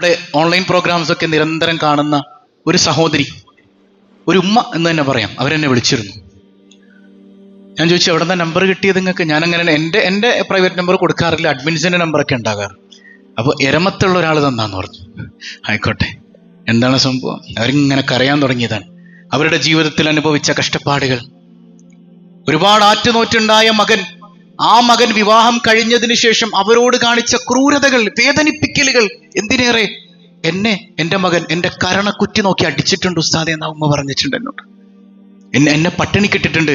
ഇവിടെ online programmes ഒക്കെ നിരന്തരം കാണുന്ന ഒരു സഹോദരി, ഒരു ഉമ്മ എന്ന് തന്നെ പറയാം, അവരെന്നെ വിളിച്ചിരുന്നു. ഞാൻ ചോദിച്ചു എവിടെ നിന്ന് നമ്പർ കിട്ടിയത് നിങ്ങൾക്ക്? ഞാനങ്ങനെ എൻ്റെ പ്രൈവറ്റ് നമ്പർ കൊടുക്കാറില്ല, അഡ്മിൻസിൻ്റെ നമ്പറൊക്കെ ഉണ്ടാകാറ്. അപ്പോൾ എരമത്തുള്ള ഒരാൾ തന്നാന്ന് പറഞ്ഞു. ആയിക്കോട്ടെ, എന്താണ് സംഭവം? അവരിങ്ങനെ കരയാൻ തുടങ്ങിയതാണ്. അവരുടെ ജീവിതത്തിൽ അനുഭവിച്ച കഷ്ടപ്പാടുകൾ. ഒരുപാട് ആറ്റുനോറ്റുണ്ടായ മകൻ, ആ മകൻ വിവാഹം കഴിഞ്ഞതിന് ശേഷം അവരോട് കാണിച്ച ക്രൂരതകൾ, വേദനിപ്പിക്കലുകൾ. എന്തിനേറെ എൻ്റെ മകൻ എൻ്റെ കരണക്കുറ്റി നോക്കി അടിച്ചിട്ടുണ്ട് ഉസ്താദേ എന്ന് ഉമ്മ പറഞ്ഞിട്ടുണ്ട് എന്നോട്. എന്നെ പട്ടിണിക്കിട്ടിട്ടുണ്ട്.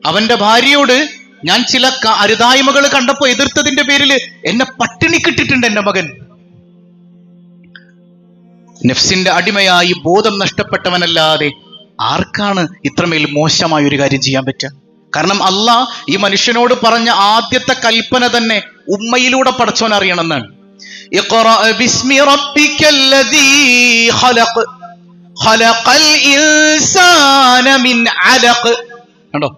അവന്റെ ഭാര്യയോട് ഞാൻ ചില അരുതായ്മകൾ കണ്ടപ്പോ എതിർത്തതിന്റെ പേരിൽ എന്നെ പട്ടിണിക്കിട്ടിട്ടുണ്ട് എൻ്റെ മകൻ. നഫ്സിന്റെ അടിമയായി ബോധം നഷ്ടപ്പെട്ടവനല്ലാതെ ആർക്കാണ് ഇത്രമേൽ മോശമായ ഒരു കാര്യം ചെയ്യാൻ പറ്റുക? കാരണം അള്ളാഹ് ഈ മനുഷ്യനോട് പറഞ്ഞ ആദ്യത്തെ കൽപ്പന തന്നെ ഉമ്മയിലൂടെ പടച്ചോൻ അറിയണമെന്നാണ്. ഇഖ്റഅ ബിസ്മി റബ്ബിക്കല്ലദീ ഖലഖ് ഖലഖൽ ഇൻസാന മിൻ അലഖ്. കണ്ടോ,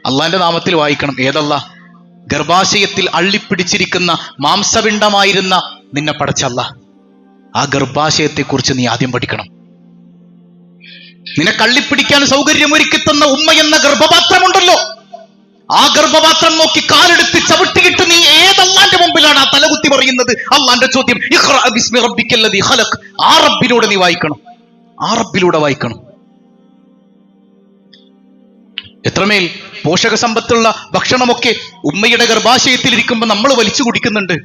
അള്ളാന്റെ നാമത്തിൽ വായിക്കണം. ഏതല്ലാ? ഗർഭാശയത്തിൽ അള്ളിപ്പിടിച്ചിരിക്കുന്ന മാംസപിണ്ഡമായിരുന്ന നിന്നെ പടച്ചല്ല. ആ ഗർഭാശയത്തെക്കുറിച്ച് നീ ആദ്യം പഠിക്കണം. നിന്നെ കള്ളിപ്പിടിക്കാൻ സൗകര്യമൊരുക്കി തന്ന ഉമ്മ എന്ന ഗർഭപാത്രമുണ്ടല്ലോ, ആ ഗർഭപാത്രം നോക്കി കാലെടുത്ത് ചവിട്ടിയിട്ട് നീ ഏതല്ലാന്റെ മുമ്പിലാണ് ആ തലകുത്തി പറയുന്നത്? അള്ളാന്റെ ചോദ്യം ഇഖ്റഅ ബിസ്മി റബ്ബിക്കല്ലദീ ഖലഖ്. ആ റബ്ബിലൂടെ നീ വായിക്കണം, ആ റബ്ബിലൂടെ വായിക്കണം. എത്രമേൽ പോഷക സമ്പത്തുള്ള ഭക്ഷണമൊക്കെ ഉമ്മയുടെ ഗർഭാശയത്തിൽ ഇരിക്കുമ്പോൾ നമ്മൾ വലിച്ചു കുടിക്കുന്നുണ്ട്.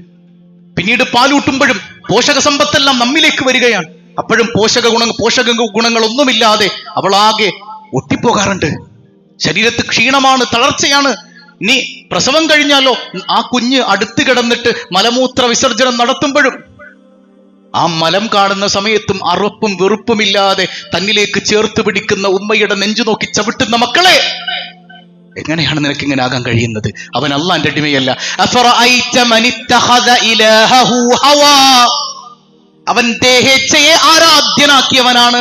പിന്നീട് പാലൂട്ടുമ്പോഴും പോഷക സമ്പത്തെല്ലാം നമ്മിലേക്ക് വരികയാണ്. അപ്പോഴും പോഷക ഗുണങ്ങളൊന്നുമില്ലാതെ അവളാകെ ഒട്ടിപ്പോകാറുണ്ട്. ശരീരത്ത് ക്ഷീണമാണ്, തളർച്ചയാണ്. ഇനി പ്രസവം കഴിഞ്ഞാലോ ആ കുഞ്ഞ് അടുത്ത് കിടന്നിട്ട് മലമൂത്ര വിസർജനം നടത്തുമ്പോഴും ആ മലം കാണുന്ന സമയത്തും അറുപ്പും വെറുപ്പുമില്ലാതെ തന്നിലേക്ക് ചേർത്ത് പിടിക്കുന്ന ഉമ്മയുടെ നെഞ്ചു നോക്കി ചവിട്ടുന്ന മക്കളെ, എങ്ങനെയാണ് നിനക്ക് ഇങ്ങനെ ആകാൻ കഴിയുന്നത്? അവൻ അള്ളാന്റെ അടിമയല്ല. അവൻ ദേഹേച്ഛയെ ആരാധ്യനാക്കിയവനാണ്.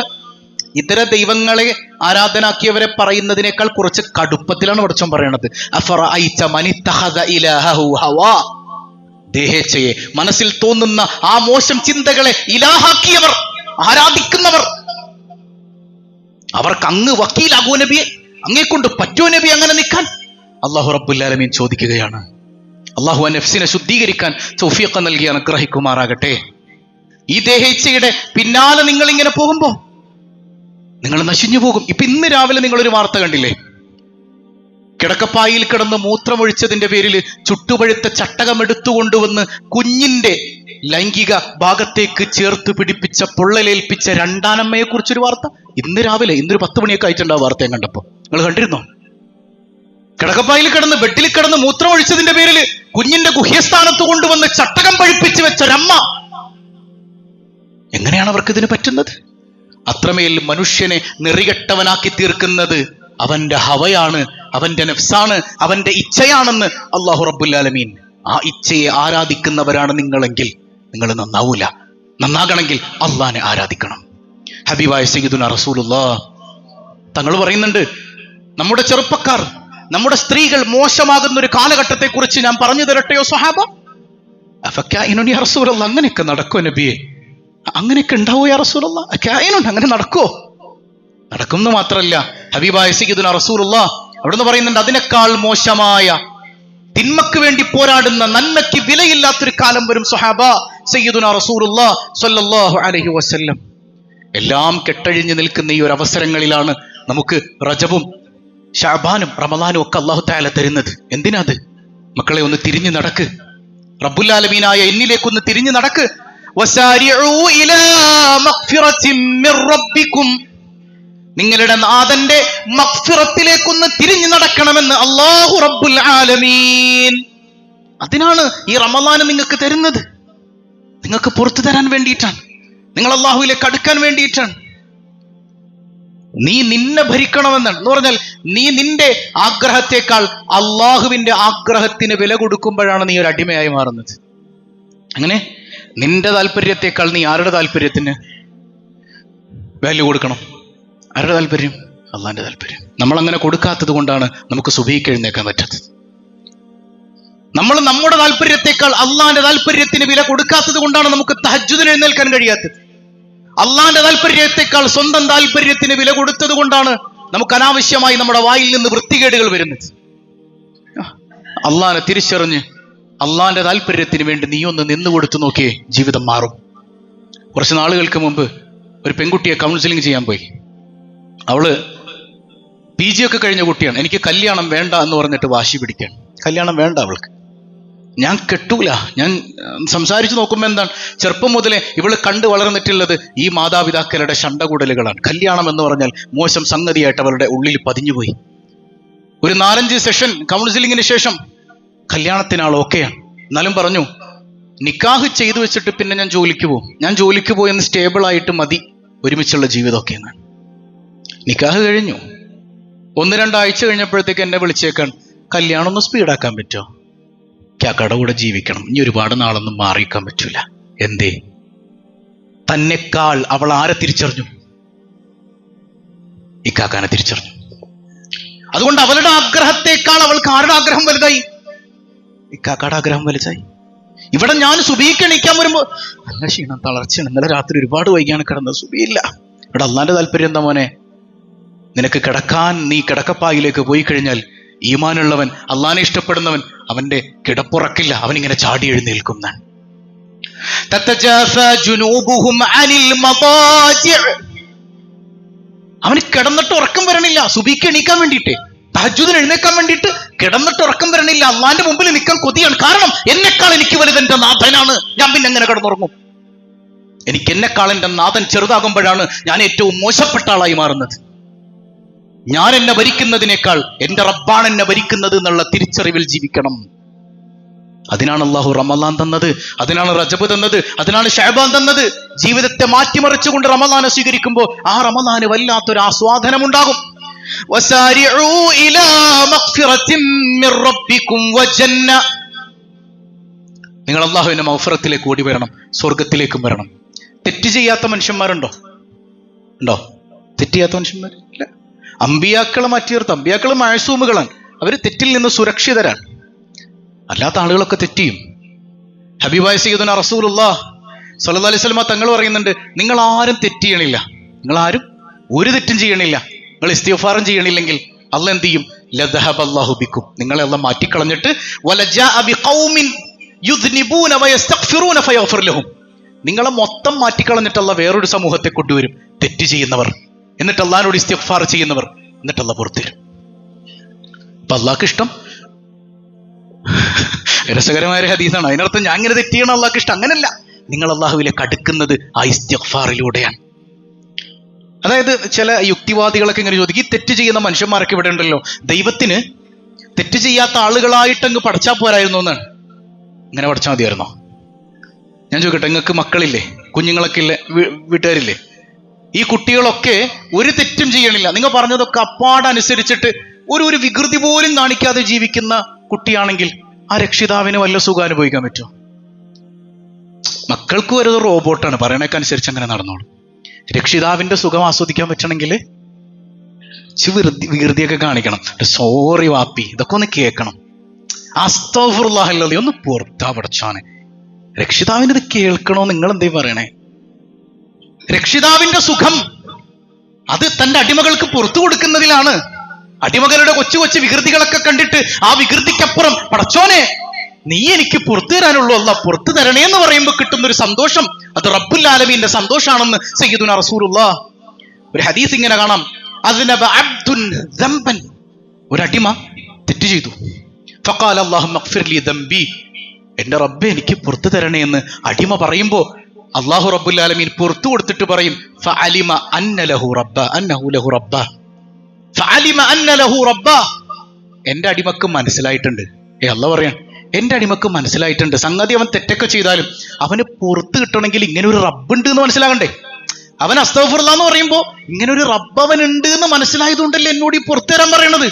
ഇതര ദൈവങ്ങളെ ആരാധനാക്കിയവരെ പറയുന്നതിനേക്കാൾ കുറച്ച് കടുപ്പത്തിലാണ് പടച്ചോൻ പറയണത്. അഫറഅയ്ത മനിത്തഖദ ഇലാഹഹു ഹവാ. ദേഹേച്ഛയെ, മനസ്സിൽ തോന്നുന്ന ആ മോശം ചിന്തകളെ ഇലാഹാക്കിയവർ, ആരാധിക്കുന്നവർ, അവർക്ക് അങ്ങ് വക്കീലാകൂ നബിയെ? അങ്ങേ കൊണ്ട് പറ്റോ നബി അങ്ങനെ നിൽക്കാൻ? അല്ലാഹു റബ്ബുൽ ആലമീൻ ചോദിക്കുകയാണ്. അല്ലാഹു ആ നഫ്സിനെ ശുദ്ധീകരിക്കാൻ തൗഫീഖ് നൽകി അനുഗ്രഹിക്കുമാറാകട്ടെ. ഈ ദേഹേച്ഛയുടെ പിന്നാലെ നിങ്ങൾ ഇങ്ങനെ പോകുമ്പോ നിങ്ങൾ നശിഞ്ഞു പോകും. ഇപ്പൊ ഇന്ന് രാവിലെ നിങ്ങളൊരു വാർത്ത കണ്ടില്ലേ? കിടക്കപ്പായിൽ കിടന്ന് മൂത്രമൊഴിച്ചതിന്റെ പേരിൽ ചുട്ടുപഴുത്ത ചട്ടകം എടുത്തുകൊണ്ടുവന്ന് കുഞ്ഞിന്റെ ലൈംഗിക ഭാഗത്തേക്ക് ചേർത്ത് പിടിപ്പിച്ച, പൊള്ളലേൽപ്പിച്ച രണ്ടാനമ്മയെ കുറിച്ചൊരു വാർത്ത ഇന്ന് രാവിലെ, ഇന്നൊരു 10 മണിയൊക്കെ ആയിട്ടുണ്ട് ആ വാർത്ത ഞാൻ കണ്ടപ്പോ. നിങ്ങൾ കണ്ടിരുന്നോ? കിടക്കപ്പായിൽ കിടന്ന് ബെഡിൽ കിടന്ന് മൂത്രമൊഴിച്ചതിന്റെ പേരിൽ കുഞ്ഞിന്റെ ഗുഹ്യസ്ഥാനത്ത് കൊണ്ടുവന്ന് ചട്ടകം പഴിപ്പിച്ചു വെച്ചൊരമ്മ. എങ്ങനെയാണ് അവർക്ക് ഇതിന് പറ്റുന്നത്? അത്രമേൽ മനുഷ്യനെ നെറികെട്ടവനാക്കി തീർക്കുന്നത് അവന്റെ ഹവയാണ്, അവന്റെ നഫ്സാണ്, അവന്റെ ഇച്ഛയാണെന്ന് അല്ലാഹു റബ്ബുൽ ആലമീൻ. ആ ഇച്ഛയെ ആരാധിക്കുന്നവരാണ് നിങ്ങളെങ്കിൽ നിങ്ങൾ നന്നാവൂല. നന്നാകണമെങ്കിൽ അള്ളാനെ ആരാധിക്കണം. ഹബീബായ സയ്യിദുനാ റസൂലുള്ളാഹ് തങ്ങൾ പറയുന്നുണ്ട്, നമ്മുടെ ചെറുപ്പക്കാർ, നമ്മുടെ സ്ത്രീകൾ മോശമാകുന്ന ഒരു കാലഘട്ടത്തെ കുറിച്ച് ഞാൻ പറഞ്ഞു തരട്ടെയോ സ്വഹാബ? അഫക്കായിനുൻ യാ റസൂലല്ലാഹ്, അങ്ങനെയൊക്കെ നടക്കോ നബിയെ? അങ്ങനെയൊക്കെ ഉണ്ടാവോ യാ റസൂലല്ലാഹ്? അക്കായിനുൻ, അങ്ങനെ നടക്കോ? നടക്കുമെന്ന് മാത്രമല്ല, ഹബീബായ സയ്യിദുനാ റസൂലുള്ളാഹ് അവിടുന്ന് പറയുന്നുണ്ട്, അതിനേക്കാൾ മോശമായ, തിന്മക്ക് വേണ്ടി പോരാടുന്ന, നന്മയ്ക്ക് വിലയില്ലാത്തൊരു കാലം വരും സ്വഹാബ. സയ്യിദുനാ റസൂലുള്ളാഹ് സ്വല്ലല്ലാഹു അലൈഹി വസല്ലം. എല്ലാം കെട്ടഴിഞ്ഞു നിൽക്കുന്ന ഈ ഒരു അവസരങ്ങളിലാണ് നമുക്ക് റജബും ശഅബാനും റമളാനും ഒക്കെ അല്ലാഹു തആല തരുന്നത്. എന്തിനാത്? മക്കളെ, ഒന്ന് തിരിഞ്ഞു നടക്ക്. റബ്ബുൽ ആലമീനായ എന്നിലേക്കൊന്ന് തിരിഞ്ഞു നടക്ക്. വസാരിഉ ഇലാ മഗ്ഫിറത്തിൻ മിർ റബ്ബിക്കും. നിങ്ങളുടെ നാഥന്റെ മഗ്ഫിറത്തിലേക്കൊന്ന് തിരിഞ്ഞു നടക്കണമെന്ന് അല്ലാഹു റബ്ബുൽ ആലമീൻ. അതിനാണ് ഈ റമളാൻ നിങ്ങൾക്ക് തരുന്നത്. നിങ്ങൾക്ക് പുറത്തു തരാൻ വേണ്ടിയിട്ടാണ്, നിങ്ങൾ അല്ലാഹുവിലേക്ക് അടുക്കാൻ വേണ്ടിയിട്ടാണ്. നീ നിന്നെ ഭരിക്കണമെന്നാണ് എന്ന് പറഞ്ഞാൽ, നീ നിന്റെ ആഗ്രഹത്തെക്കാൾ അള്ളാഹുവിന്റെ ആഗ്രഹത്തിന് വില കൊടുക്കുമ്പോഴാണ് നീ ഒരു അടിമയായി മാറുന്നത്. അങ്ങനെ നിന്റെ താല്പര്യത്തെക്കാൾ നീ ആരുടെ താല്പര്യത്തിന് വാല്യൂ കൊടുക്കണം? ആരുടെ താല്പര്യം? അള്ളാന്റെ താല്പര്യം. നമ്മൾ അങ്ങനെ കൊടുക്കാത്തത് കൊണ്ടാണ് നമുക്ക് സുബഹിക്ക് എഴുന്നേക്കാൻ പറ്റാത്തത്. നമ്മൾ നമ്മുടെ താല്പര്യത്തെക്കാൾ അള്ളാന്റെ താല്പര്യത്തിന് വില കൊടുക്കാത്തത് കൊണ്ടാണ് നമുക്ക് തഹജ്ജുദിന് എഴുന്നേൽക്കാൻ കഴിയാത്തത്. അള്ളാന്റെ താല്പര്യത്തെക്കാൾ സ്വന്തം താല്പര്യത്തിന് വില കൊടുത്തത് കൊണ്ടാണ് നമുക്ക് അനാവശ്യമായി നമ്മുടെ വായിൽ നിന്ന് വൃത്തികേടുകൾ വരുന്നത്. അള്ളാനെ തിരിച്ചറിഞ്ഞ് അള്ളാന്റെ താല്പര്യത്തിന് വേണ്ടി നീ ഒന്ന് നിന്ന് കൊടുത്തു നോക്കിയേ, ജീവിതം മാറും. കുറച്ച് നാളുകൾക്ക് മുമ്പ് ഒരു പെൺകുട്ടിയെ കൗൺസിലിംഗ് ചെയ്യാൻ പോയി. അവള് PG ഒക്കെ കഴിഞ്ഞ കുട്ടിയാണ്. എനിക്ക് കല്യാണം വേണ്ട എന്ന് പറഞ്ഞിട്ട് വാശി പിടിക്കുകയാണ്. കല്യാണം വേണ്ട അവൾക്ക്. ഞാൻ കെട്ടൂല. ഞാൻ സംസാരിച്ചു നോക്കുമ്പോൾ എന്താണ്, ചെറുപ്പം മുതലേ ഇവള് കണ്ടു വളർന്നിട്ടുള്ളത് ഈ മാതാപിതാക്കളുടെ ശണ്ടകൂടലുകളാണ്. കല്യാണം എന്ന് പറഞ്ഞാൽ മോശം സംഗതിയായിട്ട് അവളുടെ ഉള്ളിൽ പതിഞ്ഞുപോയി. ഒരു 4-5 സെഷൻ കൗൺസിലിങ്ങിന് ശേഷം കല്യാണത്തിനാൾ ഓക്കെയാണ്. എന്നാലും പറഞ്ഞു, നിക്കാഹ് ചെയ്തു വെച്ചിട്ട് പിന്നെ ഞാൻ ജോലിക്ക് പോകും. ഞാൻ ജോലിക്ക് പോയെന്ന് സ്റ്റേബിളായിട്ട് മതി ഒരുമിച്ചുള്ള ജീവിതമൊക്കെ എന്നാണ്. നിക്കാഹ് കഴിഞ്ഞു. 1-2 ആഴ്ച കഴിഞ്ഞപ്പോഴത്തേക്ക് എന്നെ വിളിച്ചേക്കാൻ, കല്യാണം ഒന്ന് സ്പീഡാക്കാൻ പറ്റുമോ? കാക്കയുടെ കൂടെ ജീവിക്കണം, ഇനി ഒരുപാട് നാളൊന്നും മാറിയിക്കാൻ പറ്റൂല. എന്തേ? തന്നെക്കാൾ അവൾ ആരെ തിരിച്ചറിഞ്ഞു? ഇക്കാക്കാനെ തിരിച്ചറിഞ്ഞു. അതുകൊണ്ട് അവളുടെ ആഗ്രഹത്തെക്കാൾ അവൾക്ക് ആരുടെ ആഗ്രഹം വലുതായി? ഇക്കാക്കയുടെ ആഗ്രഹം വലുതായി. ഇവിടെ ഞാൻ സുബഹിക്ക് എണീക്കാൻ വരുമ്പോ നല്ല ക്ഷീണം, തളർച്ചയാണ്, ഇന്നലെ രാത്രി ഒരുപാട് വൈകിയാണ് കിടന്നത്, സുബഹിയില്ല. ഇവിടെ അള്ളാന്റെ താല്പര്യം എന്താ മോനെ? നിനക്ക് കിടക്കാൻ നീ കിടക്കപ്പായിലേക്ക് പോയി കഴിഞ്ഞാൽ ഈമാനുള്ളവൻ, അള്ളാനെ ഇഷ്ടപ്പെടുന്നവൻ, അവന്റെ കിടപ്പുറക്കില്ല, അവനിങ്ങനെ ചാടി എഴുന്നേൽക്കുന്നതാണ്. അവന് കിടന്നിട്ട് ഉറക്കം വരണില്ല. സുബഹിക്ക് എണീക്കാൻ വേണ്ടിയിട്ട്, തഹജ്ജുദിന് എഴുന്നേക്കാൻ വേണ്ടിയിട്ട് കിടന്നിട്ട് ഉറക്കം വരണില്ല. അള്ളാന്റെ മുമ്പിൽ നിൽക്കാൻ കൊതിയാണ്. കാരണം എന്നെക്കാൾ എനിക്ക് വലുത് എന്റെ നാഥനാണ്. ഞാൻ പിന്നെ എങ്ങനെ കിടന്നുറങ്ങും? എനിക്ക് എന്നെക്കാൾ എന്റെ നാഥൻ ചെറുതാകുമ്പോഴാണ് ഞാൻ ഏറ്റവും മോശപ്പെട്ട ആളായി മാറുന്നത്. ഞാൻ എന്നെ ഭരിക്കുന്നതിനേക്കാൾ എന്റെ റബ്ബാണ് എന്നെ ഭരിക്കുന്നത് എന്നുള്ള തിരിച്ചറിവിൽ ജീവിക്കണം. അതിനാണ് അള്ളാഹു റമളാൻ തന്നത്, അതിനാണ് റജബ് തന്നത്, അതിനാണ് ശഅബാൻ തന്നത്. ജീവിതത്തെ മാറ്റിമറിച്ചുകൊണ്ട് റമളാനെ സ്വീകരിക്കുമ്പോൾ ആ റമളാന് വല്ലാത്തൊരു ആസ്വാദനം ഉണ്ടാകും. നിങ്ങൾ അള്ളാഹുവിന്റെ മഗ്ഫിറത്തിലേക്ക് ഓടി വരണം, സ്വർഗത്തിലേക്കും വരണം. തെറ്റ് ചെയ്യാത്ത മനുഷ്യന്മാരുണ്ടോ? ഉണ്ടോ തെറ്റ് ചെയ്യാത്ത മനുഷ്യന്മാർ? ഇല്ല. അമ്പിയാക്കളെ മാറ്റി നിർത്തും. അമ്പിയാക്കൾ മഅസൂമുകളാണ്, അവർ തെറ്റിൽ നിന്ന് സുരക്ഷിതരാണ്. അല്ലാത്ത ആളുകളൊക്കെ തെറ്റ് ചെയ്യും. ഹബീബായ സയ്യിദുനാ റസൂലുള്ളാഹി സ്വല്ലല്ലാഹു അലൈഹി വസല്ലം തങ്ങൾ പറയുന്നുണ്ട്, നിങ്ങൾ ആരും തെറ്റ് ചെയ്യണില്ല, നിങ്ങൾ ആരും ഒരു തെറ്റും ചെയ്യണില്ല, നിങ്ങൾ ഇസ്തിഗ്ഫാറും ചെയ്യണില്ലെങ്കിൽ അള്ളാഹ് എന്ത് ചെയ്യും? ലദഹബല്ലാഹു ബിക്കും, നിങ്ങളെ അള്ളാഹ് മാറ്റിക്കളഞ്ഞിട്ട് വലജാഅ ബിഖൗമിൻ യുദ്നിബൂന വയസ്തഗ്ഫിറൂന ഫയഗ്ഫിർ ലഹും, നിങ്ങളെ മൊത്തം മാറ്റിക്കളഞ്ഞിട്ട് അള്ളാഹ് വേറൊരു സമൂഹത്തെ കൊണ്ടുവരും, തെറ്റ് ചെയ്യുന്നവർ, എന്നിട്ട് അള്ളാഹിനോട് ഇസ്തിഗ്ഫാർ ചെയ്യുന്നവർ, എന്നിട്ട് അള്ളാഹ് പുറത്തുവരും. അപ്പൊ അള്ളാഹ്ക്ക് ഇഷ്ടം രസകരമായ ഒരു ഹദീസാണ്. അതിനർത്ഥം ഞാൻ ഇങ്ങനെ തെറ്റ് ചെയ്യണം അള്ളാഹ്ക്ക് ഇഷ്ടം, അങ്ങനല്ല. നിങ്ങൾ അള്ളാഹുവിലേക്ക് അടുക്കുന്നത് ആ ഇസ്തിഗ്ഫാറിലൂടെയാണ്. അതായത് ചില യുക്തിവാദികളൊക്കെ ഇങ്ങനെ ചോദിക്കും, ഈ തെറ്റ് ചെയ്യുന്ന മനുഷ്യന്മാരൊക്കെ ഇവിടെ ഉണ്ടല്ലോ, ദൈവത്തിന് തെറ്റ് ചെയ്യാത്ത ആളുകളായിട്ടങ്ങ് പഠിച്ചാൽ പോരായിരുന്നു എന്നാണ്. ഇങ്ങനെ പഠിച്ചാൽ മതിയായിരുന്നോ? ഞാൻ ചോദിക്കട്ടെ, നിങ്ങൾക്ക് മക്കളില്ലേ, കുഞ്ഞുങ്ങളൊക്കെ ഇല്ലേ, വീട്ടുകാരില്ലേ? ഈ കുട്ടികളൊക്കെ ഒരു തെറ്റും ചെയ്യണില്ല, നിങ്ങൾ പറഞ്ഞതൊക്കെ അപ്പാടനുസരിച്ചിട്ട് ഒരു വികൃതി പോലും കാണിക്കാതെ ജീവിക്കുന്ന കുട്ടിയാണെങ്കിൽ ആ രക്ഷിതാവിന് വല്ല സുഖം അനുഭവിക്കാൻ പറ്റുമോ? മക്കൾക്ക് ഒരു റോബോട്ടാണ്, പറയണേക്ക് അനുസരിച്ച് അങ്ങനെ നടന്നോളൂ. രക്ഷിതാവിന്റെ സുഖം ആസ്വദിക്കാൻ പറ്റണമെങ്കിൽ വികൃതിയൊക്കെ കാണിക്കണം. സോറി വാപ്പി, ഇതൊക്കെ ഒന്ന് കേൾക്കണം, അസ്തഗ്ഫിറുല്ലാഹ് ഒന്ന് പുറത്താ പഠിച്ചാണ്. രക്ഷിതാവിന് ഇത് കേൾക്കണോ? നിങ്ങൾ എന്തേ പറയണേ? രക്ഷിതാവിന്റെ സുഖം അത് തന്റെ അടിമകൾക്ക് പുറത്തു കൊടുക്കുന്നതിലാണ്. അടിമകളുടെ കൊച്ചു കൊച്ചു വികൃതികളൊക്കെ കണ്ടിട്ട് ആ വികൃതിക്കപ്പുറം പടച്ചോനെ നീ എനിക്ക് പുറത്തു തരാനുള്ളൂ, അല്ല പുറത്തു തരണേ എന്ന് പറയുമ്പോൾ കിട്ടുന്ന ഒരു സന്തോഷം, അത് റബ്ബുൽ ആലമീന്റെ സന്തോഷാണെന്ന് സയ്യിദുനാ റസൂലുള്ളാഹ്. ഒരു ഹദീസ് ഇങ്ങനെ കാണാം, അദ്നബ അബ്ദുൻ ദംബൻ, ഒരു അടിമ തെറ്റ് ചെയ്തു. ഫഖാല അല്ലാഹുമ്മ ഗ്ഫിർ ലി ദംബി, എന്റെ റബ്ബേ എനിക്ക് പുറത്തു തരണേ എന്ന് അടിമ പറയുമ്പോ അല്ലാഹു റബ്ബുൽ ആലമീൻ പുറത്തു കൊടുത്തിട്ട് പറയും, ഫഅലിമ അന്ന ലഹു റബ്ബ അന്നഹു ലഹു റബ്ബ, ഫഅലിമ അന്ന ലഹു റബ്ബ, എന്റെ അടിമക്ക് മനസ്സിലായിട്ടുണ്ട്. അല്ലാഹ് പറയാൻ, എന്റെ അടിമക്ക് മനസ്സിലായിട്ടുണ്ട്, സംഗതി അവൻ തെറ്റൊക്കെ ചെയ്താലും അവന് പുറത്ത് കിട്ടണമെങ്കിൽ ഇങ്ങനെ ഒരു റബ്ബുണ്ട് എന്ന് മനസ്സിലാകണ്ടേ? അവൻ അസ്തഗ്ഫിറുല്ലാഹ് എന്ന് പറയുമ്പോ ഇങ്ങനെ ഒരു റബ്ബ് അവൻ ഉണ്ട് എന്ന് മനസ്സിലായതുകൊണ്ടല്ലേ എന്നോട് ഈ പുറത്തു തരാൻ പറയണത്.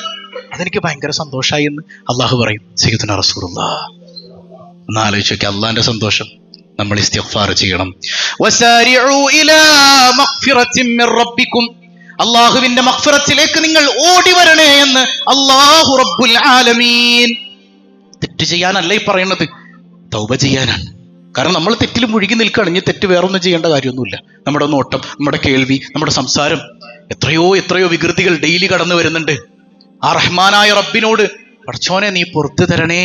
അതെനിക്ക് ഭയങ്കര സന്തോഷമായി എന്ന് അള്ളാഹു പറയും. സയ്യിദുനാ റസൂലുള്ളാഹ് ഒന്ന് ആലോചിച്ച് നോക്കി, അള്ളാന്റെ സന്തോഷം. നമ്മൾ ഇസ്തിഗ്ഫാർ ചെയ്യണം. വസാരിഉ ഇലാ മഗ്ഫിറത്തിൻ മിർ റബ്ബിക്കും, അള്ളാഹുവിന്റെ മഗ്ഫിറത്തിലേക്ക് നിങ്ങൾ ഓടി വരണേ എന്ന് അല്ലാഹു റബ്ബുൽ ആലമീൻ. തെറ്റ് ചെയ്യാനല്ല ഈ പറയുന്നത്, തൗബ ചെയ്യാനാണ്. കാരണം നമ്മൾ തെറ്റിൽ മുഴുകി നിൽക്കുകയാണ്. ഇനി തെറ്റ് വേറൊന്നും ചെയ്യേണ്ട കാര്യമൊന്നുമില്ല. നമ്മുടെ നോട്ടം, നമ്മുടെ കേൾവി, നമ്മുടെ സംസാരം, എത്രയോ വികൃതികൾ ഡെയിലി കടന്നു വരുന്നുണ്ട്. ആ റഹ്മാനായ റബ്ബിനോട് പടച്ചോനെ നീ പുറത്തു തരണേ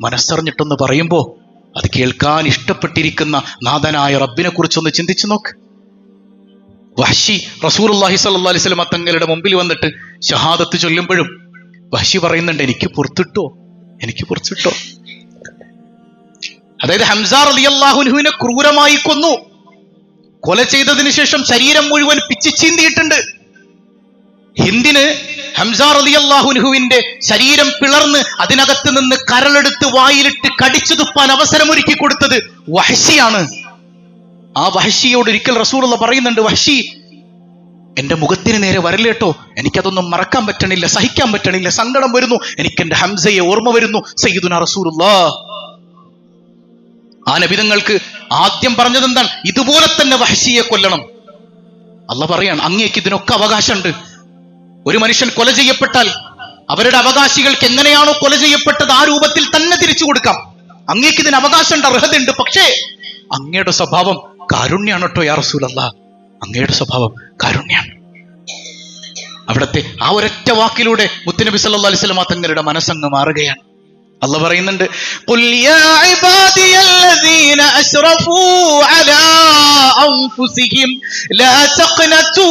മനസ്സറിഞ്ഞിട്ടൊന്ന് പറയുമ്പോ അത് കേൾക്കാൻ ഇഷ്ടപ്പെട്ടിരിക്കുന്ന നാഥനായ റബ്ബിനെ കുറിച്ചൊന്ന് ചിന്തിച്ചു നോക്ക്. വഹ്ശി റസൂലുള്ളാഹി സ്വല്ലല്ലാഹി അലൈഹി വസല്ലം തങ്ങളുടെ മുമ്പിൽ വന്നിട്ട് ഷഹാദത്ത് ചൊല്ലുമ്പോഴും വഹ്ശി പറയുന്നുണ്ട്, എനിക്ക് പുറത്തിട്ടോ. അതായത് ഹംസ റളിയല്ലാഹു അൻഹുവിനെ ക്രൂരമായി കൊന്നു. കൊല ചെയ്തതിനു ശേഷം ശരീരം മുഴുവൻ പിച്ചിച്ചീന്തിയിട്ടുണ്ട്. ഹിന്ദിന് ഹംസ റളിയല്ലാഹു അൻഹുവിന്റെ ശരീരം പിളർന്ന് അതിനകത്ത് നിന്ന് കരളെടുത്ത് വായിലിട്ട് കടിച്ചു തുപ്പാൻ അവസരമൊരുക്കി കൊടുത്തത് വഹ്ശിയാണ്. ആ വഹ്ശിയോട് ഒരിക്കൽ റസൂലുള്ളാഹി പറയുന്നുണ്ട്, വഹ്ശി എന്റെ മുഖത്തിന് നേരെ വരല്ലേട്ടോ, എനിക്കതൊന്നും മറക്കാൻ പറ്റണില്ല, സഹിക്കാൻ പറ്റണില്ല, സങ്കടം വരുന്നു, എനിക്ക് എന്റെ ഹംസയെ ഓർമ്മ വരുന്നു. സയ്യിദുനാ റസൂലുള്ളാഹ് ആ നബിതങ്ങൾക്ക് ആദ്യം പറഞ്ഞത് എന്താണ്? ഇതുപോലെ തന്നെ വഹ്ശിയെ കൊല്ലണം. അല്ലാഹ് പറയാണ്, അങ്ങേക്ക് ഇതിനൊക്കെ അവകാശമുണ്ട്. ഒരു മനുഷ്യൻ കൊല ചെയ്യപ്പെട്ടാൽ അവരുടെ അവകാശികൾക്ക് എങ്ങനെയാണോ കൊല ചെയ്യപ്പെട്ടത് ആ രൂപത്തിൽ തന്നെ തിരിച്ചു കൊടുക്കാം. അങ്ങേക്ക് ഇതിന് അവകാശമുണ്ട്, അർഹതയുണ്ട്. പക്ഷേ അങ്ങയുടെ സ്വഭാവം കാരുണ്യാണ് കേട്ടോ യാ റസൂലല്ലാഹ്, അങ്ങയുടെ സ്വഭാവം കാരുണ്യാണ്. അവിടത്തെ ആ ഒരൊറ്റ വാക്കിലൂടെ മുത്തുനബി സല്ലല്ലാഹു അലൈഹി വസല്ലം തങ്ങളുടെ മനസ്സങ്ങ് മാറുകയാണ്. അല്ലാഹ് പറയുന്നുണ്ട്, ഖുൽ യാ ഇബാദിയല്ലദീന അശ്റഫൂ അലാ അൻഫുസിഹിം ലാ തഖ്നതൂ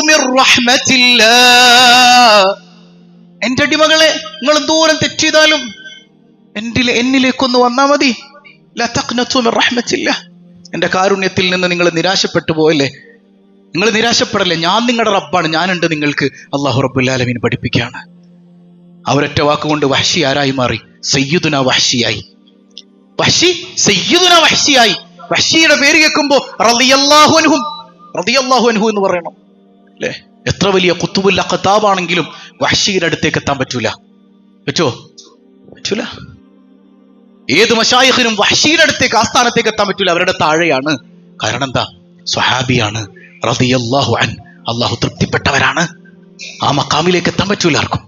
മിർ റഹ്മത്തില്ലാഹ്. എന്റെ അടിമകളെ, നിങ്ങൾ ദൂരം തെറ്റ് ചെയ്താലും എന്നിലേക്കൊന്ന് വന്നാ മതി. ലാ തഖ്നതൂ മിർ റഹ്മത്തില്ലാഹ്, എന്റെ കാരുണ്യത്തിൽ നിന്ന് നിങ്ങൾ നിരാശപ്പെട്ടു പോയല്ലേ? നിങ്ങൾ നിരാശപ്പെടല്ലേ, ഞാൻ നിങ്ങളുടെ റബ്ബാണ്, ഞാനുണ്ട് നിങ്ങൾക്ക്. അല്ലാഹു റബ്ബുൽ ആലമീൻ പഠിപ്പിക്കുകയാണ്. അവരൊറ്റ വാക്കുകൊണ്ട് വഹ്ശി ആരായി മാറി? സയ്യിദുനാ വഹ്ശിയായി. വഹ്ശി സയ്യിദുനാ വഹ്ശിയായി. വഹ്ശിയുടെ പേര് കേൾക്കുമ്പോ റളിയല്ലാഹു അൻഹു എന്ന് പറയണം അല്ലേ? എത്ര വലിയ ഖുത്ബുൽ അഖ്താബാണെങ്കിലും വഹ്ശിയുടെ അടുത്തേക്ക് എത്താൻ പറ്റൂല. പറ്റൂല. ഏത് മശായിഖിനും വഹ്ശിയുടെ അടുത്തേക്ക്, ആസ്ഥാനത്തേക്ക് എത്താൻ പറ്റൂല. അവരുടെ താഴെയാണ്. കാരണം എന്താ? സ്വഹാബിയാണ്. റളിയല്ലാഹു അൻഹു, അള്ളാഹു തൃപ്തിപ്പെട്ടവരാണ്. ആ മഖാമിലേക്ക് എത്താൻ പറ്റൂല ആർക്കും.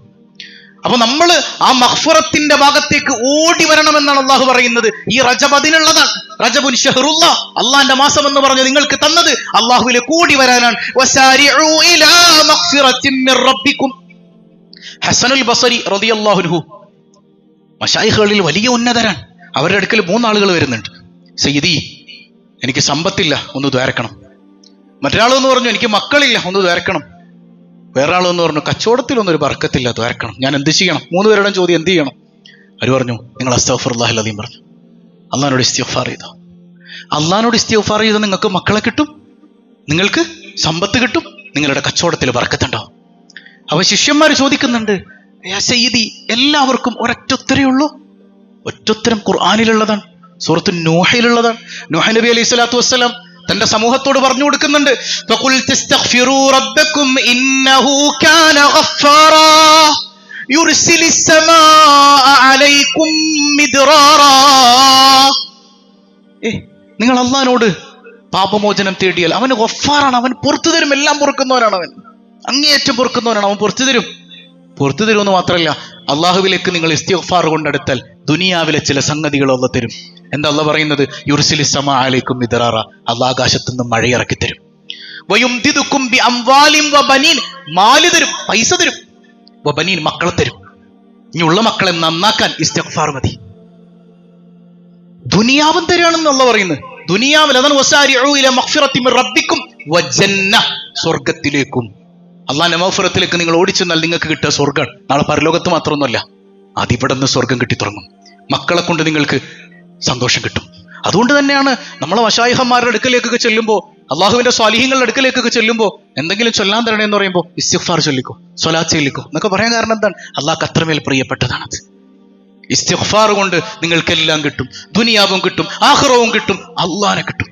അപ്പൊ നമ്മൾ ആ മഗ്ഫിറത്തിന്റെ ഭാഗത്തേക്ക് ഓടി വരണമെന്നാണ് അള്ളാഹു പറയുന്നത്. ഈ റജബ് അതിനുള്ളതാണ്. റജബുൻ ശഹ്റുല്ലാഹ്, അള്ളാന്റെ മാസം എന്ന് പറഞ്ഞ് നിങ്ങൾക്ക് തന്നത് അള്ളാഹുവിലേക്ക് ഓടി വരാനാണ്. വസാരിഉ ഇലാ മഗ്ഫിറത്തിൻ മിർ റബ്ബിക്കും. ഹസനുൽ ബസരി റളിയല്ലാഹു അൻഹു മശായിഖുകളിൽ വലിയ ഉന്നതരാണ്. അവരുടെ അടുക്കൽ 3 ആളുകൾ വരുന്നുണ്ട്. സയ്യിദി, എനിക്ക് സമ്പത്തില്ല, ഒന്ന് ദ്വാരക്കണം. മറ്റൊരാളെന്ന് പറഞ്ഞു, എനിക്ക് മക്കളില്ല, ഒന്ന് ദ്വാരക്കണം. വേറെ ആളെന്ന് പറഞ്ഞു, കച്ചവടത്തിലൊന്നൊരു ബർക്കത്തില്ല, ദ്വാരക്കണം. ഞാൻ എന്ത് ചെയ്യണം? 3 പേരുടെ ചോദ്യം, എന്ത് ചെയ്യണം? അവർ പറഞ്ഞു, നിങ്ങൾ അസ്തഗ്ഫിറുല്ലാഹൽ അദീം പറഞ്ഞു. അള്ളാഹിനോട് ഇസ്തിഗ്ഫാർ ചെയ്തോ. അള്ളാഹിനോട് ഇസ്തിഗ്ഫാർ ചെയ്ത് നിങ്ങൾക്ക് മക്കളെ കിട്ടും, നിങ്ങൾക്ക് സമ്പത്ത് കിട്ടും, നിങ്ങളുടെ കച്ചവടത്തിൽ ബർക്കത്തുണ്ടാവും. അപ്പൊ ശിഷ്യന്മാർ ചോദിക്കുന്നുണ്ട്, യാ സയ്യിദി, എല്ലാവർക്കും ഒരൊറ്റുത്തരേ ഉള്ളൂ? ഒറ്റുത്തരം ഖുർആനിലുള്ളതാണ്, സൂറത്തു നൂഹിലുള്ളതാണ്. നൂഹ് നബി അലൈഹി സ്വലാത്തു വസ്സലാം തന്റെ സമൂഹത്തോട് പറഞ്ഞു കൊടുക്കുന്നുണ്ട്, ഫഖുൽ തസ്തഗ്ഫിറൂ റബ്ബക്കും ഇന്നഹു കാന ഗഫാറാ യുർസിലിസ് സമാഅ അലൈക്കും മിദ്റാറാ. നിങ്ങൾ അല്ലാഹുവിനോട് പാപമോചനം തേടിയാൽ അവന് ഗഫാറാണ്, അവൻ പുറത്തു തരും, എല്ലാം പൊറുക്കുന്നവനാണ്, അവൻ അങ്ങേയറ്റം പൊറുക്കുന്നവനാണ്, അവൻ പുറത്തു തരും. പുറത്തു തരുമെന്ന് മാത്രമല്ല, അള്ളാഹുവിലേക്ക് നിങ്ങൾ ഇസ്തിഗ്ഫാർ കൊണ്ടെടുത്താൽ ദുനിയാവിലെ ചില സംഗതികൾ അള്ളാഹ് തരും. എന്താ അള്ളാഹ് പറയുന്നത്? യുർസിലിസ് സമാഅ അലൈക്കും മിദ്റാറ, അള്ളാഹ് ആകാശത്തു നിന്ന് മഴയിറക്കി തരും. വയുംദിദുക്കും ബിഅംവാലിൻ വബനീൻ, മാല് തരും, പൈസ തരും. വബനീൻ, മക്കളെ തരും. ഇനിയുള്ള മക്കളെ നന്നാക്കാൻ ഇസ്തിഗ്ഫാർ മതി. ദുനിയാവും തരുകയാണെന്ന് അള്ളാഹ് പറയുന്നത്. ദുനിയാവിൽ അതാണ് വസാരിഉ ഇലാ മഗ്ഫിറത്തിൻ മിർ റബ്ബിക്കും വജന്ന, സ്വർഗത്തിലേക്കും. അള്ളാഹിന്റെ മഗ്ഫിറത്തിലേക്ക് നിങ്ങൾ ഓടിച്ചെന്നാൽ നിങ്ങൾക്ക് കിട്ടുക സ്വർഗ്ഗം. നാളെ പരലോകത്ത് മാത്രമൊന്നുമല്ല, അതിവിടെ നിന്ന് സ്വർഗം കിട്ടി തുടങ്ങും. മക്കളെ കൊണ്ട് നിങ്ങൾക്ക് സന്തോഷം കിട്ടും. അതുകൊണ്ട് തന്നെയാണ് നമ്മളെ മശായിഖന്മാരുടെ അടുക്കലേക്കൊക്കെ ചെല്ലുമ്പോൾ, അള്ളാഹുവിന്റെ സ്വാലിഹീങ്ങളുടെ അടുക്കലേക്കൊക്കെ ചെല്ലുമ്പോൾ എന്തെങ്കിലും ചൊല്ലാൻ തരണേ എന്ന് പറയുമ്പോൾ ഇസ്തിഗ്ഫാർ ചൊല്ലിക്കോ, സ്വലാത്ത് ചൊല്ലിക്കോ എന്നൊക്കെ പറയാൻ കാരണം എന്താണ്? അള്ളാഹ്ക്ക് അത്രമേൽ പ്രിയപ്പെട്ടതാണത്. ഇസ്തിഗ്ഫാർ കൊണ്ട് നിങ്ങൾക്കെല്ലാം കിട്ടും, ദുനിയാവും കിട്ടും, ആഖിറവും കിട്ടും, അള്ളാഹിനെ കിട്ടും.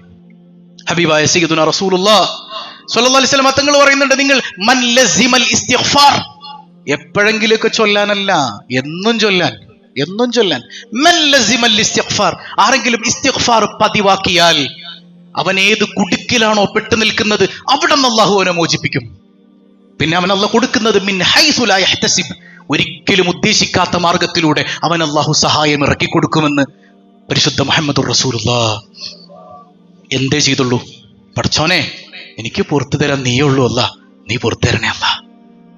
ഹബീബായ സയ്യിദുനാ റസൂലുള്ളാഹി സ്വല്ലല്ലാഹു അലൈഹി വസല്ലം തങ്ങൾ പറയുന്നുണ്ട്, നിങ്ങൾ മൻ ലസിമൽ ഇസ്തിഗ്ഫാർ, എപ്പോഴെങ്കിലൊക്കെ ചൊല്ലാനല്ല, എന്നും ചൊല്ലാൻ. മൻ ലസിമൽ ഇസ്തിഗ്ഫാർ, ആരെങ്കിലും ഇസ്തിഗ്ഫാർ പതിവാക്കിയാൽ അവൻ ഏത് കുടുക്കിലാണോ പെട്ടു നിൽക്കുന്നത് അവിടെ നിന്ന് അല്ലാഹു അവനെ മോചിപ്പിക്കും. പിന്നെ അവൻ അല്ലാഹു കൊടുക്കുന്നത് മിൻ ഹൈസു ലാ യഹ്തസിബ്, ഒരിക്കലും ഉദ്ദേശിക്കാത്ത മാർഗത്തിലൂടെ അവൻ അള്ളാഹു സഹായം ഇറക്കിക്കൊടുക്കുമെന്ന് പരിശുദ്ധ മുഹമ്മദുർ റസൂലുള്ളാഹ്. എന്തേ ചെയ്തുള്ളൂ? പടച്ചോനെ, എനിക്ക് പുറത്തു തരാൻ നീയുള്ളൂ അല്ല, നീ പുറത്തു തരണേ അല്ല.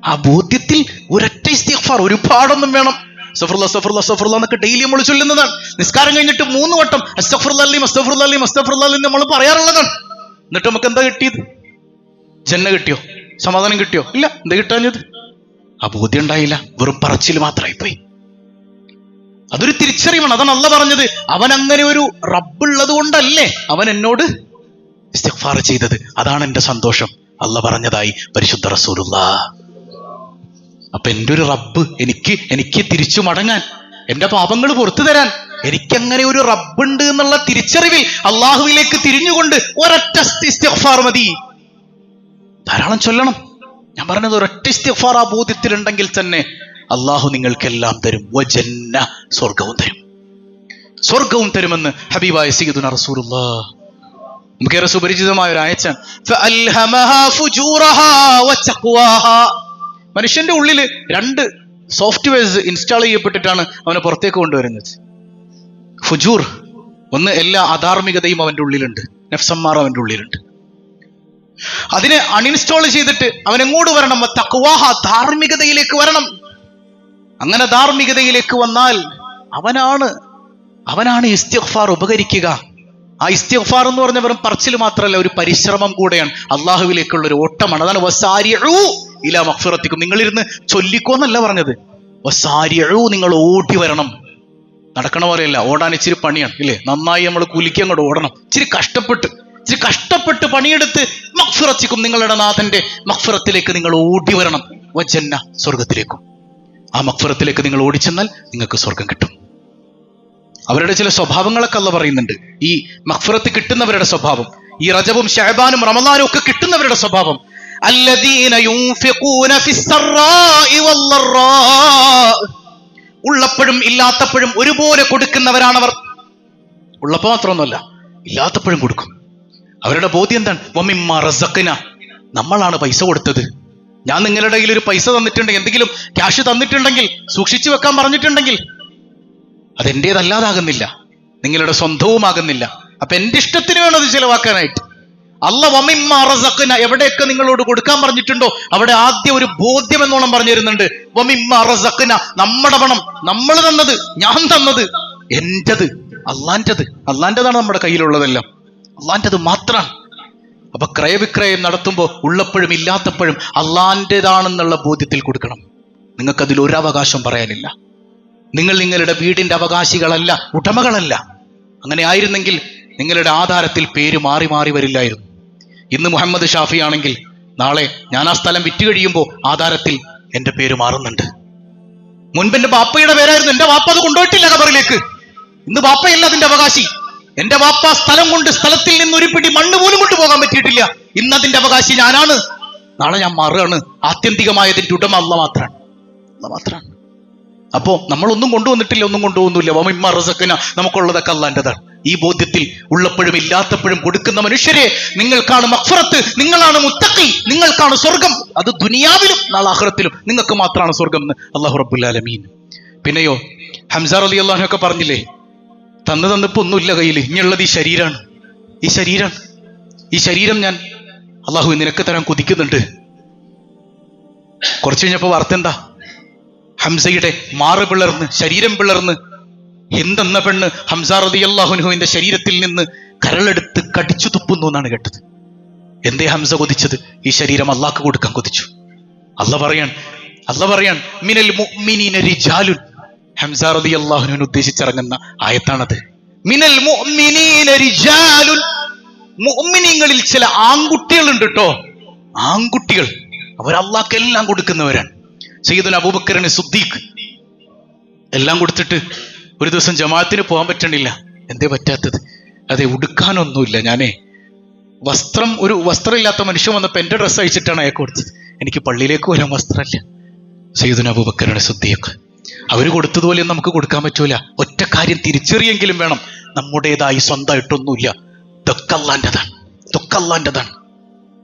ആ ബോധ്യത്തിൽ ഒരൊറ്റ ഇസ്തിഗ്ഫാർ, ഒരുപാടൊന്നും വേണം. അസ്തഗ്ഫിറുല്ലാഹ് അസ്തഗ്ഫിറുല്ലാഹ് അസ്തഗ്ഫിറുല്ലാഹ് എന്നൊക്കെ ഡെയിലി നമ്മൾ ചൊല്ലുന്നതാണ്. നിസ്കാരം കഴിഞ്ഞിട്ട് 3 വട്ടം അസ്തഗ്ഫിറുല്ലാഹ് അസ്തഗ്ഫിറുല്ലാഹ് അസ്തഗ്ഫിറുല്ലാഹ് എന്ന് നമ്മൾ പറയാറുള്ളതാണ്. എന്നിട്ട് നമുക്ക് എന്താ കിട്ടിയത്? ജന്ന കിട്ടിയോ? സമാധാനം കിട്ടിയോ? ഇല്ല. എന്താ കിട്ടാഞ്ഞത്? ആ ബോധ്യം ഉണ്ടായില്ല, വെറും പറച്ചിൽ മാത്രമായി പോയി. അതൊരു തിരിച്ചറിവാണ്. അതാണ് അള്ളാഹ് പറഞ്ഞത്, അവൻ അങ്ങനെ ഒരു റബ്ബുള്ളത് കൊണ്ടല്ലേ അവൻ എന്നോട് ഇസ്തിഗ്ഫാർ ചെയ്തത്. അതാണ് എന്റെ സന്തോഷം. അള്ളാഹ് പറഞ്ഞതായി പരിശുദ്ധ റസൂലുള്ളാഹ്. അപ്പൊ എൻ്റെ ഒരു റബ്ബ് എനിക്ക് തിരിച്ചു മടങ്ങാൻ, എന്റെ പാപങ്ങൾ പുറത്തു തരാൻ എനിക്കങ്ങനെ ഒരു റബ്ബുണ്ട് എന്നുള്ള തിരിച്ചറിവിൽ അള്ളാഹുവിലേക്ക് തിരിഞ്ഞുകൊണ്ട് ഒരൊറ്റ ഇസ്തിഗ്ഫാർ മതി. ധാരാളം ചൊല്ലണം. ഞാൻ പറഞ്ഞത് ഒരൊറ്റ ഇസ്തിഗ്ഫാർ ആ ബോധ്യത്തിലുണ്ടെങ്കിൽ തന്നെ അള്ളാഹു നിങ്ങൾക്കെല്ലാം തരും. വജന്ന, സ്വർഗവും തരുമെന്ന് ഹബീബായ സയ്യിദുനാ റസൂലുള്ളാഹ്. നമുക്കേറെ സുപരിചിതമായ ഒരു ആയത്താണ്. ഫഅൽഹമഹാ ഫുജൂറഹാ വതഖ്വാഹാ. മനുഷ്യന്റെ ഉള്ളിൽ 2 സോഫ്റ്റ്വെയർസ് ഇൻസ്റ്റാൾ ചെയ്യപ്പെട്ടിട്ടാണ് അവനെ പുറത്തേക്ക് കൊണ്ടുവരുന്നത്. ഫുജൂർ, ഒന്ന് എല്ലാ അധാർമികതയും അവന്റെ ഉള്ളിലുണ്ട്, നഫ്സമ്മാർ അവന്റെ ഉള്ളിലുണ്ട്. അതിനെ അൺഇൻസ്റ്റാൾ ചെയ്തിട്ട് അവൻ എങ്ങോട്ട് വരണം? തഖ്വാഹ, ധാർമ്മികതയിലേക്ക് വരണം. അങ്ങനെ ധാർമ്മികതയിലേക്ക് വന്നാൽ അവനാണ് ഇസ്തിഗ്ഫാർ ഉപകരിക്കുക. ആ ഇസ്തിഗ്ഫാർ എന്ന് പറഞ്ഞ വെറും പറച്ചിൽ മാത്രമല്ല, ഒരു പരിശ്രമം കൂടെയാണ്, അള്ളാഹുവിലേക്കുള്ള ഒരു ഓട്ടമാണ്. അതാണ് വസാരിഉ ഇലാ മഗ്ഫിറത്തിക്കും. നിങ്ങളിരുന്ന് ചൊല്ലിക്കോന്നല്ല പറഞ്ഞത്, വസാരിഉ, നിങ്ങൾ ഓടി വരണം. നടക്കണ പോലെയല്ല, ഓടാൻ ഇച്ചിരി പണിയാണ് ഇല്ലേ? നന്നായി നമ്മൾ കുലിക്ക് അങ്ങോട്ട് ഓടണം. ഇച്ചിരി കഷ്ടപ്പെട്ട് പണിയെടുത്ത് മഗ്ഫിറത്തിക്കും, നിങ്ങളുടെ നാഥന്റെ മഗ്ഫിറത്തിലേക്ക് നിങ്ങൾ ഓടി വരണം. വജന്ന, സ്വർഗത്തിലേക്കും. ആ മഗ്ഫിറത്തിലേക്ക് നിങ്ങൾ ഓടിച്ചെന്നാൽ നിങ്ങൾക്ക് സ്വർഗം കിട്ടും. അവരുടെ ചില സ്വഭാവങ്ങളൊക്കെ അള്ളാഹ് പറയുന്നുണ്ട്. ഈ മഗ്ഫിറത്ത് കിട്ടുന്നവരുടെ സ്വഭാവം, ഈ റജബും ശഅബാനും റമളാനും ഒക്കെ കിട്ടുന്നവരുടെ സ്വഭാവം, അല്ലദീന യുൻഫിഖൂന ഫിസ്സറാഇ വല്ലറാ, ഉള്ളപ്പോഴും ഇല്ലാത്തപ്പോഴും ഒരുപോലെ കൊടുക്കുന്നവരാണവർ. ഉള്ളപ്പോൾ മാത്രമൊന്നുമല്ല, ഇല്ലാത്തപ്പോഴും കൊടുക്കും. അവരുടെ ബോധ്യം എന്താണ്? വമിമ്മാ റസഖ്ന, നമ്മളാണ് പൈസ കൊടുത്തത്. ഞാൻ നിങ്ങളുടെ കയ്യിൽ ഒരു പൈസ തന്നിട്ടുണ്ടെങ്കിൽ, എന്തെങ്കിലും ക്യാഷ് തന്നിട്ടുണ്ടെങ്കിൽ, സൂക്ഷിച്ചു വെക്കാൻ പറഞ്ഞിട്ടുണ്ടെങ്കിൽ അതെന്റേതല്ലാതാകുന്നില്ല, നിങ്ങളുടെ സ്വന്തവുമാകുന്നില്ല. അപ്പൊ എന്റെ ഇഷ്ടത്തിന് വേണം അത് ചിലവാക്കാനായിട്ട്. അല്ലാഹ് വമിമ്മാ റസഖ്ന, എവിടെയൊക്കെ നിങ്ങളോട് കൊടുക്കാൻ പറഞ്ഞിട്ടുണ്ടോ അവിടെ ആദ്യം ഒരു ബോധ്യം എന്നോണം പറഞ്ഞു തരുന്നുണ്ട്. വമിമ്മാ റസഖ്ന, നമ്മുടെ പണം, നമ്മൾ തന്നത്, ഞാൻ തന്നത്, എന്റേത്, അള്ളാന്റേതാണ്. നമ്മുടെ കയ്യിലുള്ളതെല്ലാം അള്ളാന്റേത് മാത്രമാണ്. അപ്പൊ ക്രയവിക്രയം നടത്തുമ്പോൾ ഉള്ളപ്പോഴും ഇല്ലാത്തപ്പോഴും അള്ളാന്റേതാണെന്നുള്ള ബോധ്യത്തിൽ കൊടുക്കണം. നിങ്ങൾക്കതിൽ ഒരു അവകാശം പറയാനില്ല. നിങ്ങൾ നിങ്ങളുടെ വീടിന്റെ അവകാശികളല്ല, ഉടമകളല്ല. അങ്ങനെ ആയിരുന്നെങ്കിൽ നിങ്ങളുടെ ആധാരത്തിൽ പേര് മാറി മാറി വരില്ലായിരുന്നു. ഇന്ന് മുഹമ്മദ് ഷാഫി ആണെങ്കിൽ നാളെ ഞാൻ ആ സ്ഥലം വിറ്റ് കഴിയുമ്പോൾ ആധാരത്തിൽ എന്റെ പേര് മാറുന്നുണ്ട്. മുൻപ് എന്റെ ബാപ്പയുടെ പേരായിരുന്നു, എന്റെ ബാപ്പ അത് കൊണ്ടുപോയിട്ടില്ല ഖബറിലേക്ക്. ഇന്ന് ബാപ്പയല്ല അതിന്റെ അവകാശി. എന്റെ ബാപ്പ സ്ഥലം കൊണ്ട്, സ്ഥലത്തിൽ നിന്ന് ഒരു പിടി മണ്ണ് പോലും കൊണ്ടുപോകാൻ പറ്റിയിട്ടില്ല. ഇന്ന് അതിന്റെ അവകാശി ഞാനാണ്. നാളെ ഞാൻ മാറുകയാണ്. ആത്യന്തികമായതിന്റെ ഉടമ അല്ലാഹ് മാത്രമാണ്. അപ്പോ നമ്മളൊന്നും കൊണ്ടുവന്നിട്ടില്ല, ഒന്നും കൊണ്ടുപോകുന്നില്ല. വമിമ്മാ റസഖ്ന, നമുക്കുള്ളതൊക്കെ അള്ളാന്റേതാണ്. ഈ ബോധ്യത്തിൽ ഉള്ളപ്പോഴും ഇല്ലാത്തപ്പോഴും കൊടുക്കുന്ന മനുഷ്യരെ, നിങ്ങൾക്കാണ് മഗ്ഫിറത്ത്, നിങ്ങളാണ് മുത്തഖി, നിങ്ങൾക്കാണ് സ്വർഗം. അത് ദുനിയാവിലും നാളെ ആഖിറത്തിലും നിങ്ങൾക്ക് മാത്രമാണ് സ്വർഗം എന്ന് അല്ലാഹു റബ്ബുൽ ആലമീൻ. പിന്നെയോ ഹംസ റളിയല്ലാഹു അൻഹു ഒക്കെ പറഞ്ഞില്ലേ, തന്നിപ്പോ ഒന്നുമില്ല കയ്യിൽ, ഇനിയുള്ളത് ഈ ശരീരമാണ്. ഈ ശരീരം ഞാൻ അള്ളാഹു നിനക്ക് തരാൻ കൊതിക്കുന്നുണ്ട്. കുറച്ച് കഴിഞ്ഞപ്പോ വാർത്ത എന്താ? ഹംസയുടെ മാറ് പിളർന്ന്, ശരീരം പിളർന്ന്, ഹിന്ദ് എന്ന പെണ്ണ് ഹംസ റളിയല്ലാഹു അൻഹുവിന്റെ ശരീരത്തിൽ നിന്ന് കരളെടുത്ത് കടിച്ചു തുപ്പുന്നു എന്നാണ് കേട്ടത്. എന്തേ ഹംസ കൊതിച്ചത്? ഈ ശരീരം അള്ളാഹ്ക്ക് കൊടുക്കാൻ കൊതിച്ചു. അള്ളാഹ് പറയാൻ മിനൽ മുഅ്മിനീന റിജാലുൻ, ഹംസ റളിയല്ലാഹു അൻഹുവിനെ ഉദ്ദേശിച്ചിറങ്ങുന്ന ആയത്താണത്. മിനൽ മുഅ്മിനീന റിജാലുൻ, മുഅ്മിനീങ്ങളിൽ ചില ആൺകുട്ടികളുണ്ട് കേട്ടോ. ആൺകുട്ടികൾ, അവർ അള്ളാഹ്ക്ക് എല്ലാം കൊടുക്കുന്നവരാണ്. സയ്യിദുനാ അബൂബക്കർ സിദ്ദീഖ് എല്ലാം കൊടുത്തിട്ട് ഒരു ദിവസം ജമാഅത്തിന് പോകാൻ പറ്റണില്ല. എന്തേ പറ്റാത്തത്? അതെ, ഉടുക്കാനൊന്നുമില്ല. ഒരു വസ്ത്രമില്ലാത്ത മനുഷ്യൻ വന്നപ്പോൾ എന്റെ ഡ്രസ്സ് അയച്ചിട്ടാണ് അയാൾക്ക് കൊടുത്തത്. എനിക്ക് പള്ളിയിലേക്ക് വരാൻ വസ്ത്രമില്ല. സയ്യിദുനാ അബൂബക്കർ സിദ്ദീഖ് അവര് കൊടുത്തതുപോലെ നമുക്ക് കൊടുക്കാൻ പറ്റൂല. ഒറ്റ കാര്യം തിരിച്ചറിയെങ്കിലും വേണം, നമ്മുടേതായി സ്വന്തമായിട്ടൊന്നുമില്ല. ഇതൊക്കെ അള്ളാന്റേതാണ്.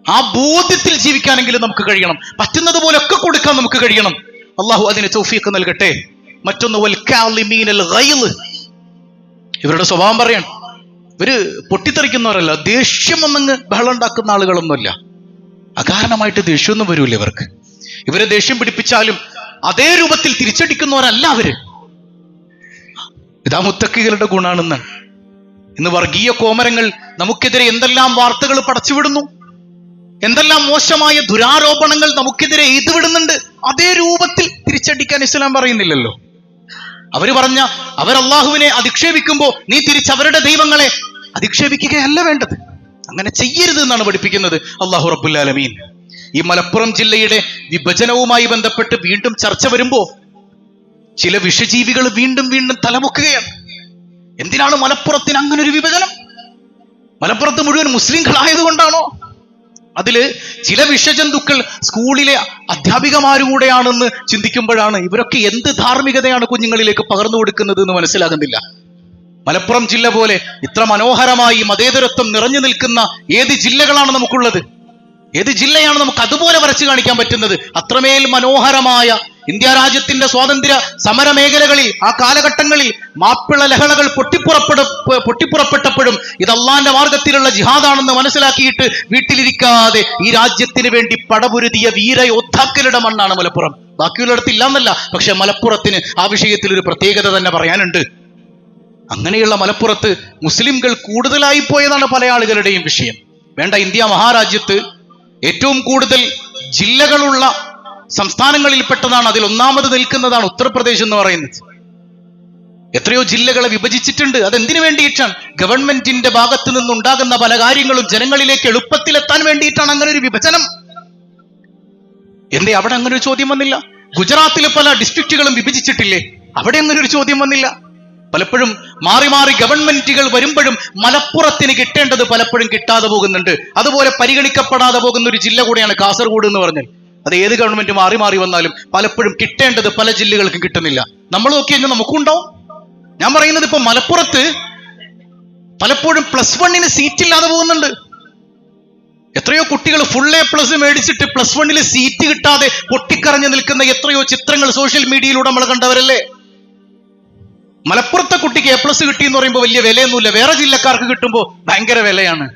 ആ ബോധ്യത്തിൽ ജീവിക്കാനെങ്കിലും നമുക്ക് കഴിയണം. പറ്റുന്നത് പോലൊക്കെ കൊടുക്കാൻ നമുക്ക് കഴിയണം. അള്ളാഹു അതിന് തൗഫീഖ് നൽകട്ടെ. മറ്റൊന്ന് വൽ കാളിമീനൽ ഗൈള്, ഇവരുടെ സ്വഭാവം പറയാണ്. ഇവര് പൊട്ടിത്തെറിക്കുന്നവരല്ല, ദേഷ്യം ഒന്നങ്ങ് ബഹളം ഉണ്ടാക്കുന്ന ആളുകളൊന്നുമല്ല. അകാരണമായിട്ട് ദേഷ്യമൊന്നും വരൂല ഇവർക്ക്. ഇവരെ ദേഷ്യം പിടിപ്പിച്ചാലും അതേ രൂപത്തിൽ തിരിച്ചടിക്കുന്നവരല്ല അവര്. ഇതാ മുത്തക്കികളുടെ ഗുണാണെന്നാണ്. ഇന്ന് വർഗീയ കോമരങ്ങൾ നമുക്കെതിരെ എന്തെല്ലാം വാർത്തകൾ പടച്ചുവിടുന്നു, എന്തെല്ലാം മോശമായ ദുരാരോപണങ്ങൾ നമുക്കെതിരെ എഴുതുവിടുന്നുണ്ട്. അതേ രൂപത്തിൽ തിരിച്ചടിക്കാൻ ഇസ്ലാം പറയുന്നില്ലല്ലോ. അവർ അള്ളാഹുവിനെ അധിക്ഷേപിക്കുമ്പോ നീ തിരിച്ചവരുടെ ദൈവങ്ങളെ അധിക്ഷേപിക്കുകയല്ല വേണ്ടത്. അങ്ങനെ ചെയ്യരുത് എന്നാണ് പഠിപ്പിക്കുന്നത് അള്ളാഹു റബ്ബുൽ ആലമീൻ. ഈ മലപ്പുറം ജില്ലയുടെ വിഭജനവുമായി ബന്ധപ്പെട്ട് വീണ്ടും ചർച്ച വരുമ്പോ ചില വിഷജീവികൾ വീണ്ടും വീണ്ടും തലമുക്കുകയാണ്. എന്തിനാണ് മലപ്പുറത്തിന് അങ്ങനെ ഒരു വിഭജനം? മലപ്പുറത്ത് മുഴുവൻ മുസ്ലിങ്ങളായതുകൊണ്ടാണോ? അതില് ചില വിഷജന്തുക്കൾ സ്കൂളിലെ അധ്യാപികമാരുകൂടെയാണെന്ന് ചിന്തിക്കുമ്പോഴാണ് ഇവരൊക്കെ എന്ത് ധാർമ്മികതയാണ് കുഞ്ഞുങ്ങളിലേക്ക് പകർന്നു കൊടുക്കുന്നത് എന്ന് മനസ്സിലാകുന്നില്ല. മലപ്പുറം ജില്ല പോലെ ഇത്ര മനോഹരമായി മതേതരത്വം നിറഞ്ഞു നിൽക്കുന്ന ഏത് ജില്ലകളാണ് നമുക്കുള്ളത്? ഏത് ജില്ലയാണ് നമുക്ക് അതുപോലെ വരച്ചു കാണിക്കാൻ പറ്റുന്നത്? അത്രമേൽ മനോഹരമായ ഇന്ത്യ രാജ്യത്തിന്റെ സ്വാതന്ത്ര്യ സമര മേഖലകളിൽ ആ കാലഘട്ടങ്ങളിൽ മാപ്പിള ലഹളകൾ പൊട്ടിപ്പുറപ്പെട്ടപ്പോഴും ഇത് അള്ളാന്റെ മാർഗത്തിലുള്ള ജിഹാദാണെന്ന് മനസ്സിലാക്കിയിട്ട് വീട്ടിലിരിക്കാതെ ഈ രാജ്യത്തിന് വേണ്ടി പടപുരുതിയ വീരയോദ്ധാക്കളുടെ മണ്ണാണ് മലപ്പുറം. ബാക്കിയുള്ളിടത്ത് ഇല്ലാന്നല്ല, പക്ഷെ മലപ്പുറത്തിന് ആ വിഷയത്തിൽ ഒരു പ്രത്യേകത തന്നെ പറയാനുണ്ട്. അങ്ങനെയുള്ള മലപ്പുറത്ത് മുസ്ലിംകൾ കൂടുതലായി പോയതാണ് പല ആളുകളുടെയും വിഷയം. വേണ്ട, ഇന്ത്യ മഹാരാജ്യത്ത് ഏറ്റവും കൂടുതൽ ജില്ലകളുള്ള സംസ്ഥാനങ്ങളിൽപ്പെട്ടതാണ്. അതിൽ ഒന്നാമത് നിൽക്കുന്നതാണ് ഉത്തർപ്രദേശ് എന്ന് പറയുന്നത്. എത്രയോ ജില്ലകളെ വിഭജിച്ചിട്ടുണ്ട്. അതെന്തിനു വേണ്ടിയിട്ടാണ്? ഗവൺമെന്റിന്റെ ഭാഗത്ത് നിന്നുണ്ടാകുന്ന പല കാര്യങ്ങളും ജനങ്ങളിലേക്ക് എളുപ്പത്തിലെത്താൻ വേണ്ടിയിട്ടാണ് അങ്ങനെ ഒരു വിഭജനം. എന്തേ അവിടെ അങ്ങനെ ഒരു ചോദ്യം വന്നില്ല? ഗുജറാത്തിലെ പല ഡിസ്ട്രിക്റ്റുകളും വിഭജിച്ചിട്ടില്ലേ? അവിടെ അങ്ങനെ ഒരു ചോദ്യം വന്നില്ല. പലപ്പോഴും മാറി മാറി ഗവൺമെന്റുകൾ വരുമ്പോഴും മലപ്പുറത്തിന് കിട്ടേണ്ടത് പലപ്പോഴും കിട്ടാതെ പോകുന്നുണ്ട്. അതുപോലെ പരിഗണിക്കപ്പെടാതെ പോകുന്ന ഒരു ജില്ല കൂടെയാണ് കാസർഗോഡ് എന്ന് പറഞ്ഞാൽ. അത് ഏത് ഗവൺമെന്റ് മാറി മാറി വന്നാലും പലപ്പോഴും കിട്ടേണ്ടത് പല ജില്ലകൾക്കും കിട്ടുന്നില്ല. നമ്മൾ നോക്കി കഴിഞ്ഞാൽ നമുക്കും ഉണ്ടാവും. ഞാൻ പറയുന്നത് ഇപ്പൊ മലപ്പുറത്ത് പലപ്പോഴും +1 സീറ്റ് ഇല്ലാതെ പോകുന്നുണ്ട്. എത്രയോ കുട്ടികൾ ഫുൾ A+ മേടിച്ചിട്ട് +1 സീറ്റ് കിട്ടാതെ പൊട്ടിക്കറഞ്ഞു നിൽക്കുന്ന എത്രയോ ചിത്രങ്ങൾ സോഷ്യൽ മീഡിയയിലൂടെ നമ്മൾ കണ്ടവരല്ലേ. മലപ്പുറത്തെ കുട്ടിക്ക് A+ കിട്ടി എന്ന് പറയുമ്പോൾ വലിയ വിലയൊന്നുമില്ല. വേറെ ജില്ലക്കാർക്ക് കിട്ടുമ്പോൾ ഭയങ്കര വിലയാണ്.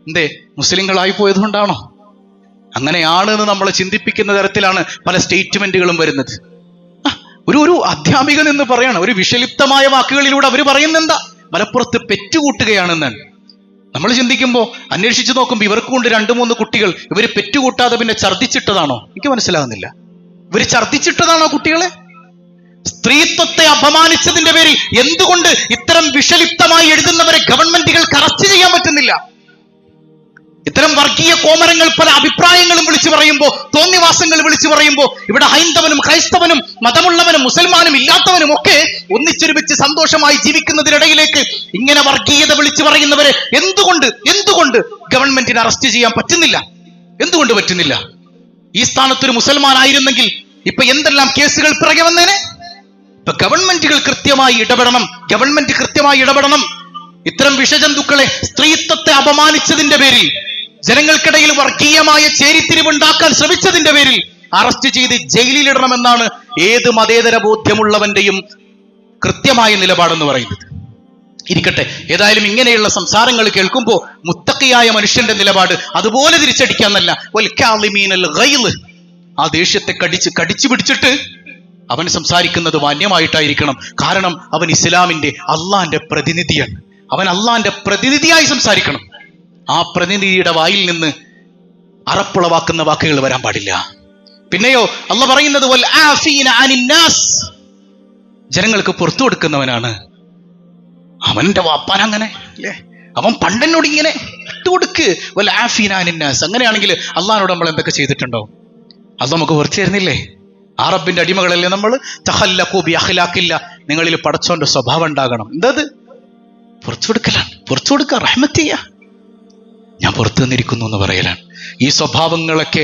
എന്തേ? മുസ്ലിങ്ങളായി പോയതുകൊണ്ടാണോ? അങ്ങനെയാണ് എന്ന് നമ്മളെ ചിന്തിപ്പിക്കുന്ന തരത്തിലാണ് പല സ്റ്റേറ്റ്മെന്റുകളും വരുന്നത്. ഒരു അധ്യാപികൻ എന്ന് പറയാണ്, ഒരു വിഷലിപ്തമായ വാക്കുകളിലൂടെ അവർ പറയുന്നെന്താ? മലപ്പുറത്ത് പെറ്റുകൂട്ടുകയാണെന്നാണ്. നമ്മൾ ചിന്തിക്കുമ്പോൾ അന്വേഷിച്ചു നോക്കുമ്പോൾ ഇവർക്ക് കൊണ്ട് 2-3 കുട്ടികൾ ഇവർ പെറ്റുകൂട്ടാതെ പിന്നെ ഛർദ്ദിച്ചിട്ടതാണോ? എനിക്ക് മനസ്സിലാകുന്നില്ല. ഇവർ ഛർദ്ദിച്ചിട്ടതാണോ കുട്ടികളെ? സ്ത്രീത്വത്തെ അപമാനിച്ചതിന്റെ പേരിൽ എന്തുകൊണ്ട് ഇത്തരം വിഷലിപ്തമായി എഴുതുന്നവരെ ഗവൺമെന്റുകൾക്ക് അറസ്റ്റ് ചെയ്യാൻ പറ്റുന്നില്ല? ഇത്തരം വർഗീയ കോമരങ്ങൾ പല അഭിപ്രായങ്ങളും വിളിച്ചു പറയുമ്പോൾ, തോന്നിവാസങ്ങൾ വിളിച്ചു പറയുമ്പോൾ, ഇവിടെ ഹൈന്ദവനും ക്രൈസ്തവനും മതമുള്ളവനും മുസൽമാനും ഇല്ലാത്തവനും ഒക്കെ ഒന്നിച്ചൊരുമിച്ച് സന്തോഷമായി ജീവിക്കുന്നതിനിടയിലേക്ക് ഇങ്ങനെ വർഗീയത വിളിച്ചു പറയുന്നവരെ എന്തുകൊണ്ട് ഗവൺമെന്റിന് അറസ്റ്റ് ചെയ്യാൻ പറ്റുന്നില്ല? എന്തുകൊണ്ട് പറ്റുന്നില്ല? ഈ സ്ഥാനത്തൊരു മുസൽമാനായിരുന്നെങ്കിൽ ഇപ്പൊ എന്തെല്ലാം കേസുകൾ പിറകെ വന്നേനെ. ഇപ്പൊ ഗവൺമെന്റുകൾ കൃത്യമായി ഇടപെടണം. ഇത്തരം വിഷജന്തുക്കളെ, സ്ത്രീത്വത്തെ അപമാനിച്ചതിന്റെ പേരിൽ, ജനങ്ങൾക്കിടയിൽ വർഗീയമായ ചേരിതിരിവുണ്ടാക്കാൻ ശ്രമിച്ചതിന്റെ പേരിൽ അറസ്റ്റ് ചെയ്ത് ജയിലിലിടണമെന്നാണ് ഏത് മതേതര ബോധ്യമുള്ളവന്റെയും കൃത്യമായ നിലപാടെന്ന് പറയുന്നത്. ഇരിക്കട്ടെ, ഏതായാലും ഇങ്ങനെയുള്ള സംസാരങ്ങൾ കേൾക്കുമ്പോൾ മുത്തഖിയായ മനുഷ്യന്റെ നിലപാട് അതുപോലെ തിരിച്ചടിക്കാന്നല്ല. വൽ കാളിമീനൽ ഗൈള്, ആ ദേഷ്യത്തെ കടിച്ചു പിടിച്ചിട്ട് അവൻ സംസാരിക്കുന്നത് മാന്യമായിട്ടായിരിക്കണം. കാരണം അവൻ ഇസ്ലാമിന്റെ, അള്ളാന്റെ പ്രതിനിധിയാണ്. അവൻ അള്ളാന്റെ പ്രതിനിധിയായി സംസാരിക്കണം. ആ പ്രതിനിധിയുടെ വായിൽ നിന്ന് അറപ്പുളവാക്കുന്ന വാക്കുകൾ വരാൻ പാടില്ല. പിന്നെയോ അള്ളാഹ് പറയുന്നത് വൽ ആഫീന അനിൻ നാസ്, ജനങ്ങൾക്ക് പുറത്തു കൊടുക്കുന്നവനാണ്. അവന്റെ വാപ്പാൻ അങ്ങനെ അല്ലേ? അവൻ പണ്ടെന്നോട് ഇങ്ങനെ ഇട്ടുകൊടുക്ക്. വൽ ആഫീന അനിൻ നാസ്. അങ്ങനെയാണെങ്കിൽ അള്ളാഹിനോട് നമ്മൾ എന്തൊക്കെ ചെയ്തിട്ടുണ്ടോ? അത് നമുക്ക് വെറുതെ തരുന്നില്ലേ? ആ റബ്ബിന്റെ അടിമകളല്ലേ നമ്മൾ? തഖല്ലഖു ബി അഖ്ലാഖില്ല, നിങ്ങളിൽ പടച്ചോന്റെ സ്വഭാവം ഉണ്ടാകണം. എന്തത്? പുറത്തു കൊടുക്കലാണ്. പുറത്തു കൊടുക്കുക, റഹ്മത്ത് ചെയ്യുക. ഞാൻ പുറത്തു നിന്നിരിക്കുന്നു എന്ന് പറയലാണ്. ഈ സ്വഭാവങ്ങളൊക്കെ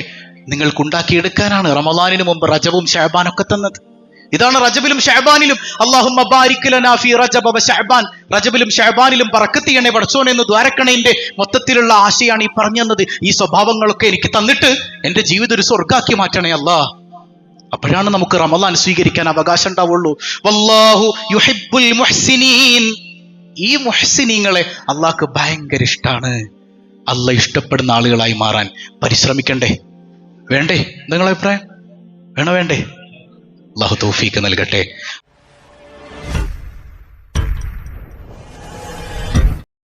നിങ്ങൾക്കുണ്ടാക്കിയെടുക്കാനാണ് റമളാനിന് മുമ്പ് റജബും ശഅബാനൊക്കെ തന്നത്. ഇതാണ് റജബിലും ശഅബാനിലും അല്ലാഹുമ്മ ബാരിക് ലനാ ഫീ റജബ വ ശഅബാൻ, റജബിലും ശഅബാനിലും ബറക്കത്ത് ചെയ്യണേ പടച്ചോനെ എന്ന് ദ്വാരക്കണേന്റെ മൊത്തത്തിലുള്ള ആശയാണ് ഈ പറഞ്ഞു തന്നത്. ഈ സ്വഭാവങ്ങളൊക്കെ എനിക്ക് തന്നിട്ട് എന്റെ ജീവിതം ഒരു സ്വർഗ്ഗാക്കി മാറ്റണേ അല്ലാ. അപ്പോഴാണ് നമുക്ക് റമളാൻ സ്വീകരിക്കാൻ അവകാശം ഉണ്ടാവുള്ളൂ. വല്ലാഹു യുഹിബ്ബുൽ മുഹ്സിനീൻ. ഈ മുഹ്സിനീങ്ങളെ അള്ളാഹ്ക്ക് ഭയങ്കര ഇഷ്ടമാണ്. അള്ളാഹ് ഇഷ്ടപ്പെടുന്ന ആളുകളായി മാറാൻ പരിശ്രമിക്കണ്ടേ? വേണ്ടേ? നിങ്ങളെ അഭിപ്രായം വേണോ വേണ്ടേ? അള്ളാഹു തൗഫീക്ക് നൽകട്ടെ.